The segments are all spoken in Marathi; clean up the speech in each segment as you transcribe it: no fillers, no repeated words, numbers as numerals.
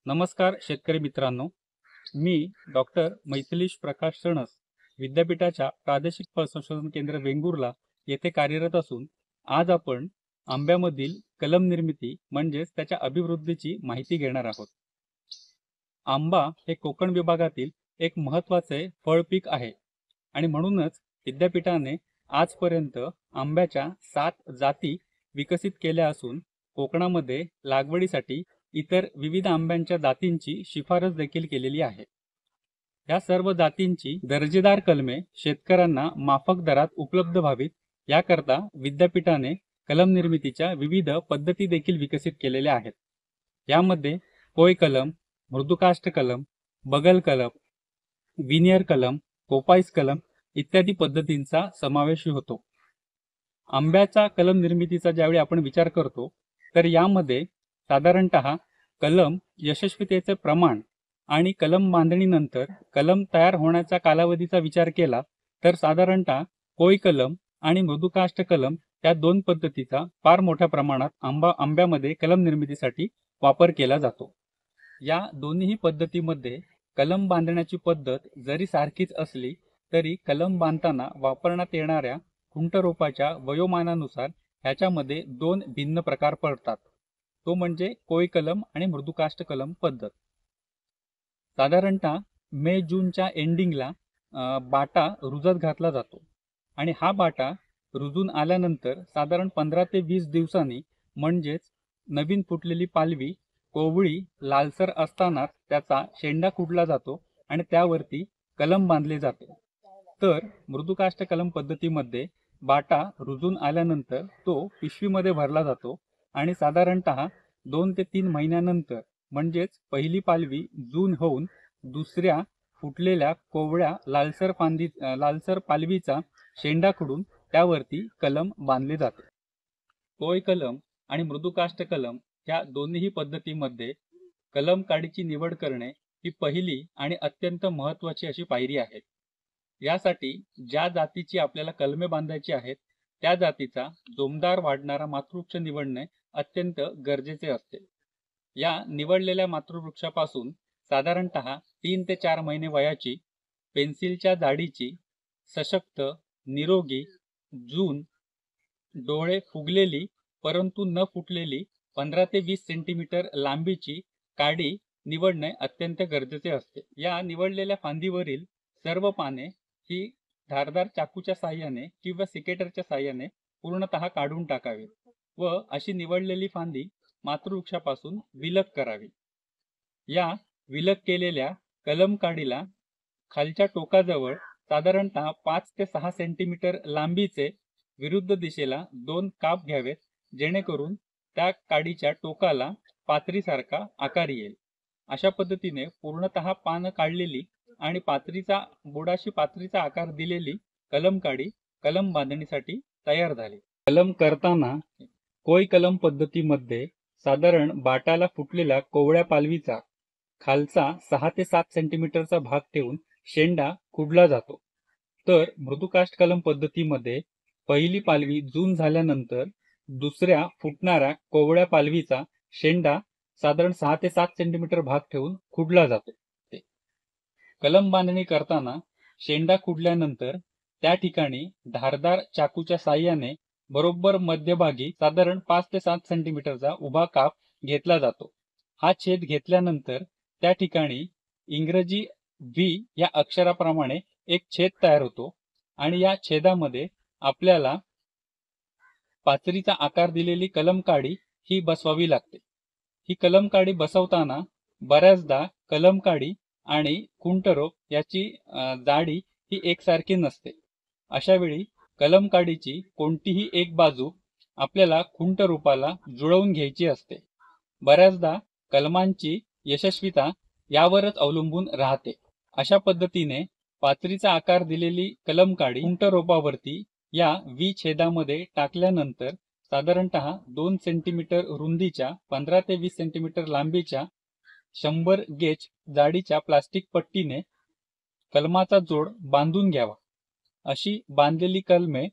नमस्कार शेतकरी मित्रांनो, मी डॉक्टर मैथिलीश प्रकाश सणस विद्यापीठाच्या प्रादेशिक फळ संशोधन केंद्र वेंगुर्ला येथे कार्यरत असून आज आपण आंब्यामधील कलम निर्मिती म्हणजेच त्याच्या अभिवृद्धीची माहिती घेणार आहोत. आंबा हे कोकण विभागातील एक महत्त्वाचे फळ पीक आहे आणि म्हणूनच विद्यापीठाने आजपर्यंत आंब्याच्या 7 जाती विकसित केल्या असून कोकणामध्ये लागवडीसाठी इतर विविध आंब्यांच्या जातींची शिफारस देखील केलेली आहे. या सर्व जातींची दर्जेदार कलमे शेतकऱ्यांना माफक दरात उपलब्ध व्हावीत याकरता विद्यापीठाने कलम निर्मितीच्या विविध पद्धती देखील विकसित केलेल्या आहेत. यामध्ये कोय कलम, मृदुकाष्ठ कलम, बगल कलम, विनियर कलम, कोपाईस कलम इत्यादी पद्धतींचा समावेश होतो. आंब्याचा कलम निर्मितीचा ज्यावेळी आपण विचार करतो तर यामध्ये साधारणतः कलम यशस्वीतेचे प्रमाण आणि कलम बांधणीनंतर कलम तयार होण्याच्या कालावधीचा विचार केला तर साधारणतः कोय कलम आणि मृदुकाष्ठ कलम या दोन पद्धतीचा फार मोठ्या प्रमाणात आंब्यामध्ये कलम निर्मितीसाठी वापर केला जातो. या दोन्ही पद्धतीमध्ये कलम बांधण्याची पद्धत जरी सारखीच असली तरी कलम बांधताना वापरण्यात येणाऱ्या खुंट रोपाच्या वयोमानानुसार ह्याच्यामध्ये 2 भिन्न प्रकार पडतात. तो म्हणजे कोय कलम आणि मृदुकाष्ठ कलम पद्धत. साधारणतः मे जूनच्या एंडिंगला बाटा रुजत घातला जातो आणि हा बाटा रुजून आल्यानंतर साधारण 15 ते 20 दिवसांनी म्हणजेच नवीन फुटलेली पालवी कोवळी लालसर असतानाच त्याचा शेंडा कुटला जातो आणि त्यावरती कलम बांधले जाते. तर मृदुकाष्ठ कलम पद्धतीमध्ये बाटा रुजून आल्यानंतर तो पिशवीमध्ये भरला जातो आणि साधारणतः 2 ते 3 महिन्यानंतर म्हणजेच पहिली पालवी जून होऊन दुसऱ्या फुटलेल्या कोवळ्या लालसर पालवीचा शेंडा खुडून त्यावरती कलम बांधले जाते. कोय कलम आणि मृदुकाष्ठ कलम या दोन्ही पद्धतीमध्ये कलम काडीची निवड करणे ही पहिली आणि अत्यंत महत्त्वाची अशी पायरी आहे. यासाठी ज्या जातीची आपल्याला कलमे बांधायची आहेत त्या जातीचा जोमदार वाढणारा मातृवृक्ष निवडणे अत्यंत गरजेचे असते. या निवडलेल्या मातृवृक्षापासून साधारणतः 3 ते 4 महिने वयाची, पेन्सिलच्या जाडीची, सशक्त, निरोगी, जून, डोळे फुगलेली परंतु न फुटलेली 15 ते 20 सेंटीमीटर लांबीची काडी निवडणे अत्यंत गरजेचे असते. या निवडलेल्या फांदीवरील सर्व पाने ही धारदार चाकूच्या साहाय्याने किंवा सिकेटरच्या साहाय्याने पूर्णतः काढून टाकावी व अशी निवडलेली फांदी मातृवृक्षापासून विलग करावी. या विलग केलेल्या कलम काडीला खालच्या टोकाजवळ साधारणतः 5 ते 6 सेंटीमीटर लांबीचे विरुद्ध दिशेला 2 काप घ्यावेत जेणेकरून त्या काडीच्या टोकाला पात्रीसारखा आकार येईल. अशा पद्धतीने पूर्णतः पानं काढलेली आणि बुडाशी पात्रीचा आकार दिलेली कलम काडी कलम बांधणीसाठी तयार झाली. कलम करताना कोय कलम पद्धतीमध्ये साधारण बाटाला फुटलेल्या कोवळ्या पालवीचा खालचा 6 ते 7 सेंटीमीटरचा भाग ठेवून शेंडा खुडला जातो. तर मृदुकाष्ठ कलम पद्धतीमध्ये पहिली पालवी जून झाल्यानंतर दुसऱ्या फुटणाऱ्या कोवळ्या पालवीचा शेंडा साधारण 6 ते 7 सेंटीमीटर भाग ठेवून खुडला जातो. कलम बांधणी करताना शेंडा खुडल्यानंतर त्या ठिकाणी धारदार चाकूच्या साहाय्याने बरोबर मध्यभागी साधारण 5 ते 7 सेंटीमीटरचा उभा काप घेतला जातो. हा छेद घेतल्यानंतर त्या ठिकाणी इंग्रजी व्ही या अक्षराप्रमाणे एक छेद तयार होतो आणि या छेदामध्ये आपल्याला पात्रीचा आकार दिलेली कलम काडी ही बसवावी लागते. ही कलम काडी बसवताना बऱ्याचदा कलम काडी आणि खुंटरोप याची जाडी ही एकसारखी नसते. अशा वेळी कलम काडीची कोणतीही एक बाजू आपल्याला खुंट रोपाला जुळवून घ्यायची असते. बऱ्याचदा कलमांची यशस्वीता यावरच अवलंबून राहते. अशा पद्धतीने पात्रीचा आकार दिलेली कलम काडी खुंट रोपावरती या व्ही छेदामध्ये टाकल्यानंतर साधारणतः 2 सेंटीमीटर रुंदीच्या 15 ते 20 सेंटीमीटर लांबीच्या 100 गेज जाडीच्या प्लास्टिक पट्टीने कलमाचा जोड बांधून घ्यावा. अशी बांधलेली कलमे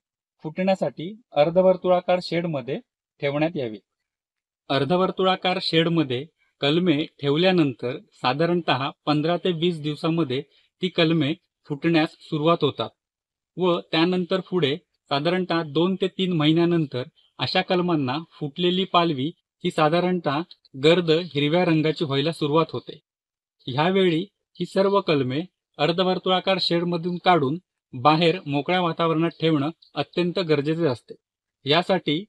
फुटण्यासाठी अर्धवर्तुळाकार शेडमध्ये ठेवण्यात यावी. अर्धवर्तुळाकार शेडमध्ये कलमे ठेवल्यानंतर साधारणतः 15 ते 20 दिवसामध्ये ती कलमे फुटण्यास सुरुवात होतात व त्यानंतर पुढे साधारणतः 2 ते 3 महिन्यानंतर अशा कलमांना फुटलेली पालवी ही साधारणतः गर्द हिरव्या रंगाची व्हायला सुरुवात होते. ह्यावेळी ही सर्व कलमे अर्धवर्तुळाकार शेडमधून काढून बाहेर मोकळ्या वातावरणात ठेवणं अत्यंत गरजेचे असते. यासाठी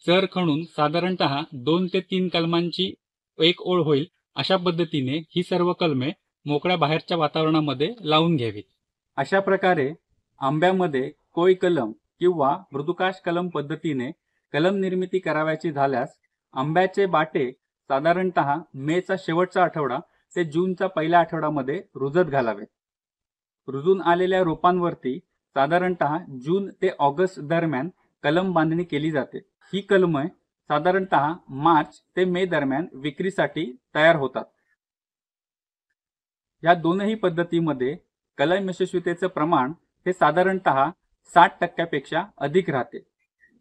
चर खणून साधारणतः 2 ते 3 कलमांची एक ओळ होईल अशा पद्धतीने ही सर्व कलमे मोकळ्या बाहेरच्या वातावरणामध्ये लावून घ्यावीत. अशा प्रकारे आंब्यामध्ये कोय कलम किंवा मृदुकाश कलम पद्धतीने कलम निर्मिती करावयाची झाल्यास आंब्याचे बाटे साधारणतः मेचा शेवटचा आठवडा ते जूनचा पहिल्या आठवड्यामध्ये रुजत घालावेत. रुजून आलेल्या रोपांवरती साधारणतः जून ते ऑगस्ट दरम्यान कलम बांधणी केली जाते. ही कलमे साधारणतः मार्च ते मे दरम्यान विक्रीसाठी तयार होतात. या दोनही पद्धतीमध्ये कलम यशस्वीतेचे प्रमाण हे साधारणतः 60% अधिक राहते.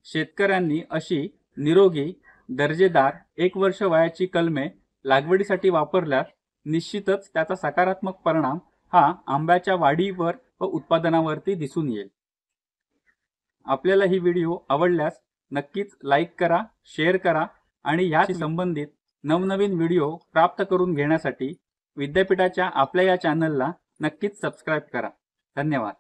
शेतकऱ्यांनी अशी निरोगी दर्जेदार 1 वर्ष वयाची कलमे लागवडीसाठी वापरल्यास निश्चितच त्याचा सकारात्मक परिणाम हा आंब्याच्या वाढीवर व उत्पादनावरती दिसून येईल. आपल्याला ही व्हिडिओ आवडल्यास नक्कीच लाईक करा, शेअर करा आणि याशी संबंधित नवनवीन व्हिडिओ प्राप्त करून घेण्यासाठी विद्यापीठाच्या आपल्या या चॅनलला नक्कीच सबस्क्राईब करा. धन्यवाद.